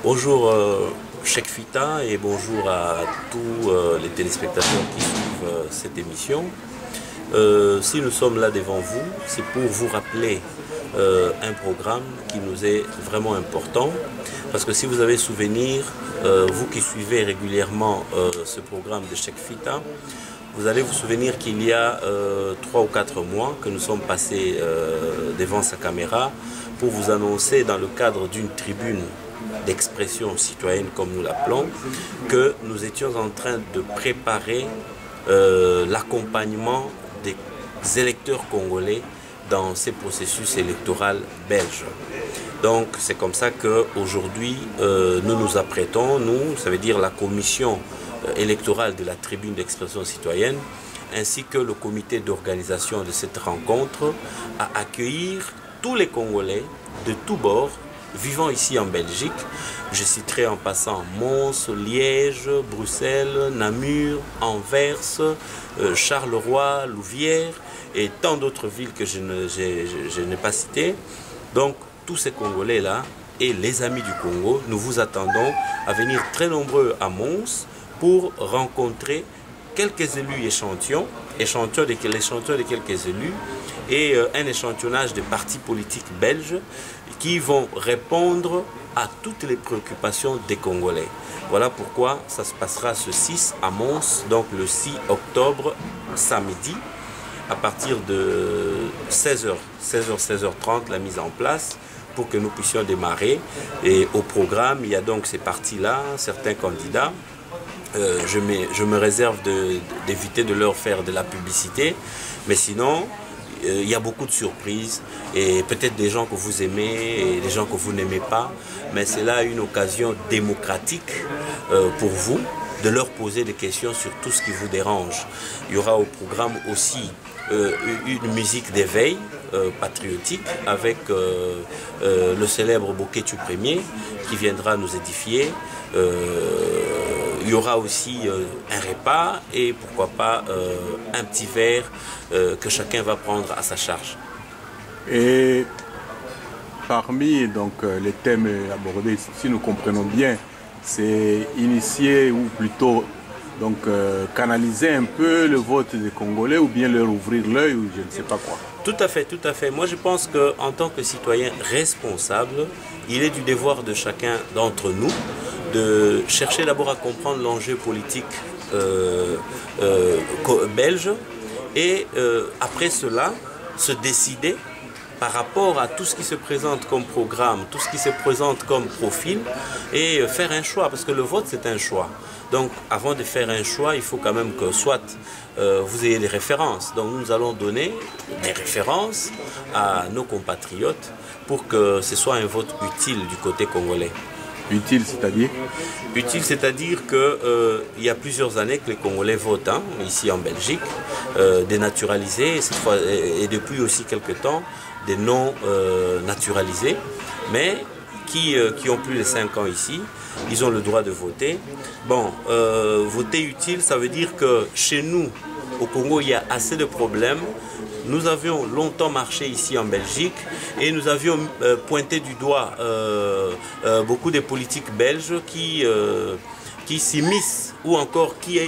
Bonjour Cheikh Fita et bonjour à tous les téléspectateurs qui suivent cette émission. Si nous sommes là devant vous, c'est pour vous rappeler un programme qui nous est vraiment important. Parce que si vous avez souvenir, vous qui suivez régulièrement ce programme de Cheikh Fita, vous allez vous souvenir qu'il y a 3 ou 4 mois que nous sommes passés devant sa caméra pour vous annoncer dans le cadre d'une tribune d'expression citoyenne comme nous l'appelons, que nous étions en train de préparer l'accompagnement des électeurs congolais dans ces processus électoraux belges. Donc c'est comme ça qu'aujourd'hui nous nous apprêtons, nous, ça veut dire la commission électorale de la tribune d'expression citoyenne, ainsi que le comité d'organisation de cette rencontre, à accueillir tous les Congolais de tous bords vivant ici en Belgique. Je citerai en passant Mons, Liège, Bruxelles, Namur, Anvers, Charleroi, Louvière et tant d'autres villes que je n'ai pas citées. Donc tous ces Congolais-là et les amis du Congo, nous vous attendons à venir très nombreux à Mons pour rencontrer quelques élus échantillons, l'échantillon de quelques élus et un échantillonnage de partis politiques belges qui vont répondre à toutes les préoccupations des Congolais. Voilà pourquoi ça se passera ce 6 à Mons, donc le 6 octobre, samedi, à partir de 16h, 16h30, la mise en place pour que nous puissions démarrer. Et au programme, il y a donc ces partis-là, certains candidats. Je me réserve d'éviter de leur faire de la publicité, mais sinon, il y a beaucoup de surprises et peut-être des gens que vous aimez et des gens que vous n'aimez pas, mais c'est là une occasion démocratique pour vous de leur poser des questions sur tout ce qui vous dérange. Il y aura au programme aussi une musique d'éveil patriotique avec le célèbre Boketu Premier qui viendra nous édifier. Il y aura aussi un repas et pourquoi pas un petit verre que chacun va prendre à sa charge. Et parmi donc, les thèmes abordés, si nous comprenons bien, c'est initier ou plutôt donc, canaliser un peu le vote des Congolais ou bien leur ouvrir l'œil ou je ne sais pas quoi. Tout à fait, tout à fait. Moi je pense qu'en tant que citoyen responsable, il est du devoir de chacun d'entre nous de chercher d'abord à comprendre l'enjeu politique belge et après cela se décider par rapport à tout ce qui se présente comme programme, tout ce qui se présente comme profil et faire un choix parce que le vote c'est un choix. Donc avant de faire un choix, il faut quand même que soit vous ayez des références. Donc nous allons donner des références à nos compatriotes pour que ce soit un vote utile du côté congolais. Utile, c'est-à-dire? Utile, c'est-à-dire qu'il y a plusieurs années que les Congolais votent ici en Belgique, dénaturalisés, et, cette fois, et depuis aussi quelques temps, des non naturalisés, mais qui ont plus de 5 ans ici, ils ont le droit de voter. Bon, voter utile, ça veut dire que chez nous, au Congo, il y a assez de problèmes. Nous avions longtemps marché ici en Belgique et nous avions pointé du doigt beaucoup de politiques belges qui s'immiscent ou encore qui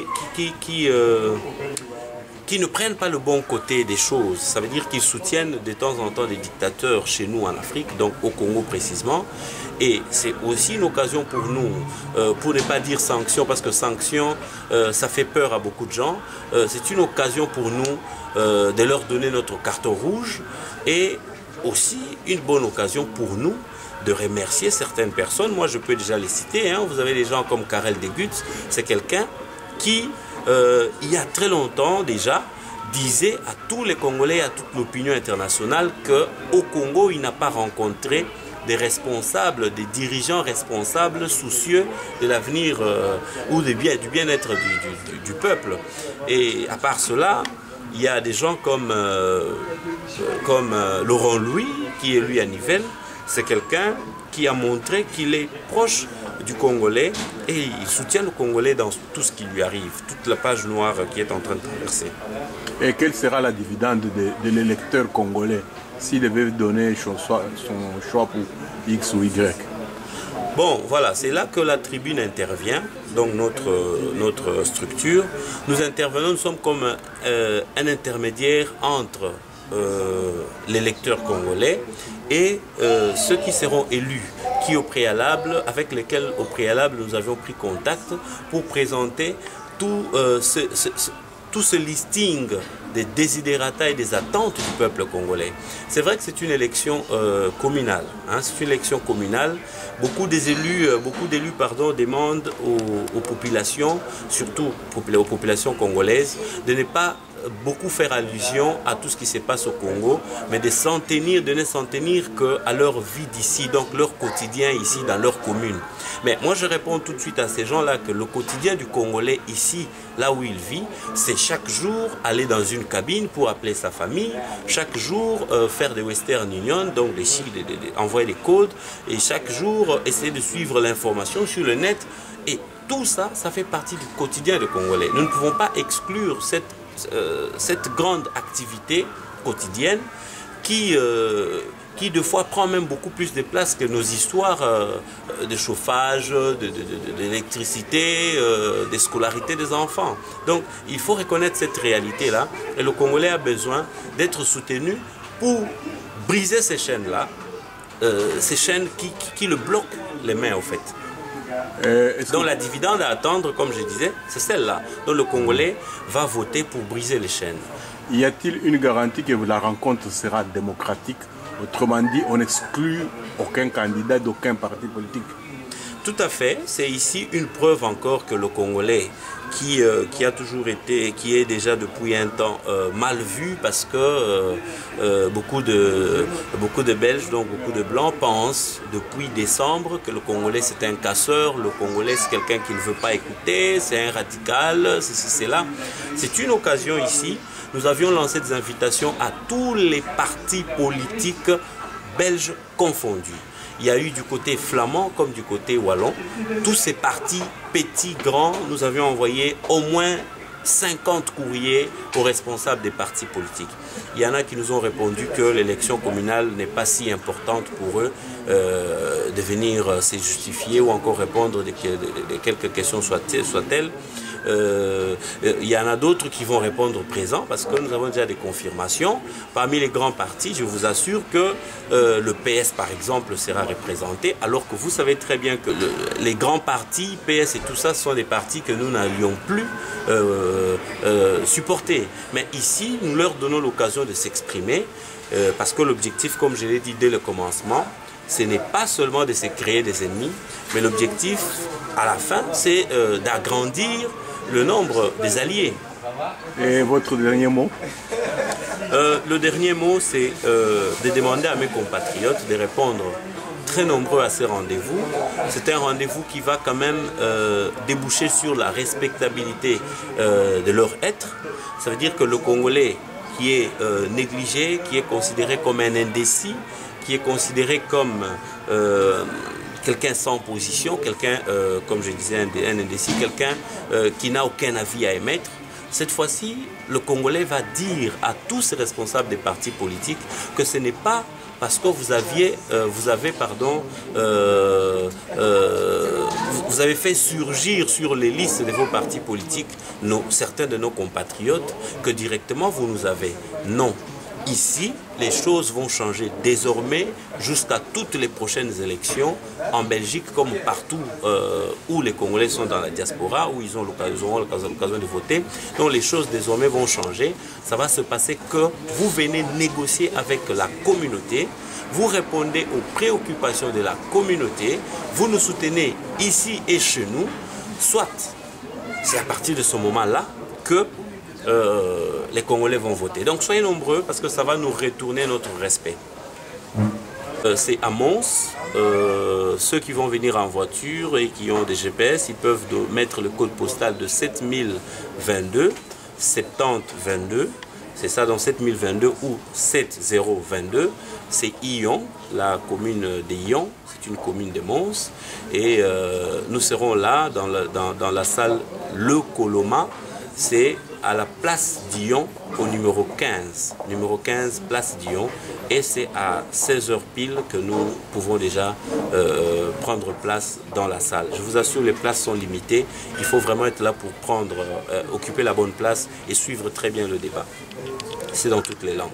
ne prennent pas le bon côté des choses. Ça veut dire qu'ils soutiennent de temps en temps des dictateurs chez nous en Afrique, donc au Congo précisément. Et c'est aussi une occasion pour nous, pour ne pas dire sanction, parce que sanction, ça fait peur à beaucoup de gens. C'est une occasion pour nous de leur donner notre carton rouge et aussi une bonne occasion pour nous de remercier certaines personnes. Moi, je peux déjà les citer. Vous avez des gens comme Karel de Gucht, c'est quelqu'un qui, il y a très longtemps déjà, disait à tous les Congolais, à toute l'opinion internationale qu'au Congo, il n'a pas rencontré des responsables, des dirigeants responsables, soucieux de l'avenir ou du bien-être du peuple. Et à part cela, il y a des gens comme Laurent Louis, qui est lui à Nivelles. C'est quelqu'un qui a montré qu'il est proche du Congolais et il soutient le Congolais dans tout ce qui lui arrive, toute la page noire qui est en train de traverser. Et quelle sera la dividende de l'électeur congolais s'il devait donner son choix pour X ou Y? Bon, voilà, c'est là que la tribune intervient, donc notre structure. Nous intervenons, nous sommes comme un intermédiaire entre l'électeur congolais et ceux qui seront élus, avec lesquels au préalable nous avions pris contact pour présenter tout ce listing des desiderata et des attentes du peuple congolais. C'est vrai que c'est une élection communale. Hein, c'est une élection communale. Beaucoup d'élus demandent aux populations, surtout aux populations congolaises, de ne pas beaucoup faire allusion à tout ce qui se passe au Congo, mais de ne s'en tenir qu'à leur vie d'ici, donc leur quotidien ici dans leur commune. Mais moi je réponds tout de suite à ces gens-là que le quotidien du Congolais ici, là où il vit, c'est chaque jour aller dans une cabine pour appeler sa famille, chaque jour faire des Western Union, donc envoyer des codes, et chaque jour essayer de suivre l'information sur le net. Et tout ça, ça fait partie du quotidien des Congolais. Nous ne pouvons pas exclure cette grande activité quotidienne qui de fois prend même beaucoup plus de place que nos histoires de chauffage, d'électricité, des scolarités des enfants. Donc il faut reconnaître cette réalité-là et le Congolais a besoin d'être soutenu pour briser ces chaînes-là, ces chaînes qui le bloquent les mains au fait. Donc la dividende à attendre, comme je disais, c'est celle-là. Donc le Congolais va voter pour briser les chaînes. Y a-t-il une garantie que la rencontre sera démocratique? Autrement dit, on n'exclut aucun candidat d'aucun parti politique. Tout à fait. C'est ici une preuve encore que le Congolais, qui a toujours été, qui est déjà depuis un temps mal vu parce que beaucoup de Belges, donc beaucoup de Blancs, pensent depuis décembre que le Congolais c'est un casseur, le Congolais c'est quelqu'un qui ne veut pas écouter, c'est un radical, c'est là. C'est une occasion ici. Nous avions lancé des invitations à tous les partis politiques belges confondus. Il y a eu du côté flamand comme du côté wallon. Tous ces partis, petits, grands, nous avions envoyé au moins 50 courriers aux responsables des partis politiques. Il y en a qui nous ont répondu que l'élection communale n'est pas si importante pour eux de venir se justifier ou encore répondre de quelques questions soient-elles. Il y en a d'autres qui vont répondre présent parce que nous avons déjà des confirmations. Parmi les grands partis, je vous assure que le PS par exemple sera représenté, alors que vous savez très bien que les grands partis, PS et tout ça, sont des partis que nous n'allions plus supporter. Mais ici, nous leur donnons l'occasion de s'exprimer parce que l'objectif, comme je l'ai dit dès le commencement, ce n'est pas seulement de se créer des ennemis, mais l'objectif à la fin, c'est d'agrandir le nombre des alliés. Et votre dernier mot? Le dernier mot, c'est de demander à mes compatriotes de répondre très nombreux à ces rendez-vous. C'est un rendez-vous qui va quand même déboucher sur la respectabilité de leur être. Ça veut dire que le Congolais qui est négligé, qui est considéré comme un indécis, qui est considéré comme quelqu'un sans position, quelqu'un, comme je disais, un indécis, quelqu'un qui n'a aucun avis à émettre. Cette fois-ci, le Congolais va dire à tous ces responsables des partis politiques que ce n'est pas parce que vous avez fait surgir sur les listes de vos partis politiques certains de nos compatriotes que directement vous nous avez. Non. Ici, les choses vont changer désormais jusqu'à toutes les prochaines élections en Belgique comme partout où les Congolais sont dans la diaspora, où ils auront l'occasion de voter. Donc les choses désormais vont changer. Ça va se passer que vous venez négocier avec la communauté, vous répondez aux préoccupations de la communauté, vous nous soutenez ici et chez nous, soit c'est à partir de ce moment-là que les Congolais vont voter. Donc soyez nombreux parce que ça va nous retourner notre respect. C'est à Mons. Ceux qui vont venir en voiture et qui ont des GPS, ils peuvent mettre le code postal de 7022, 7022. C'est ça dans 7022 ou 7022. C'est Ion, la commune de Ion. C'est une commune de Mons. Et nous serons là dans la salle Le Coloma. C'est à la place Dion, au numéro 15. Numéro 15, place Dion. Et c'est à 16h pile que nous pouvons déjà prendre place dans la salle. Je vous assure, les places sont limitées. Il faut vraiment être là pour occuper la bonne place et suivre très bien le débat. C'est dans toutes les langues.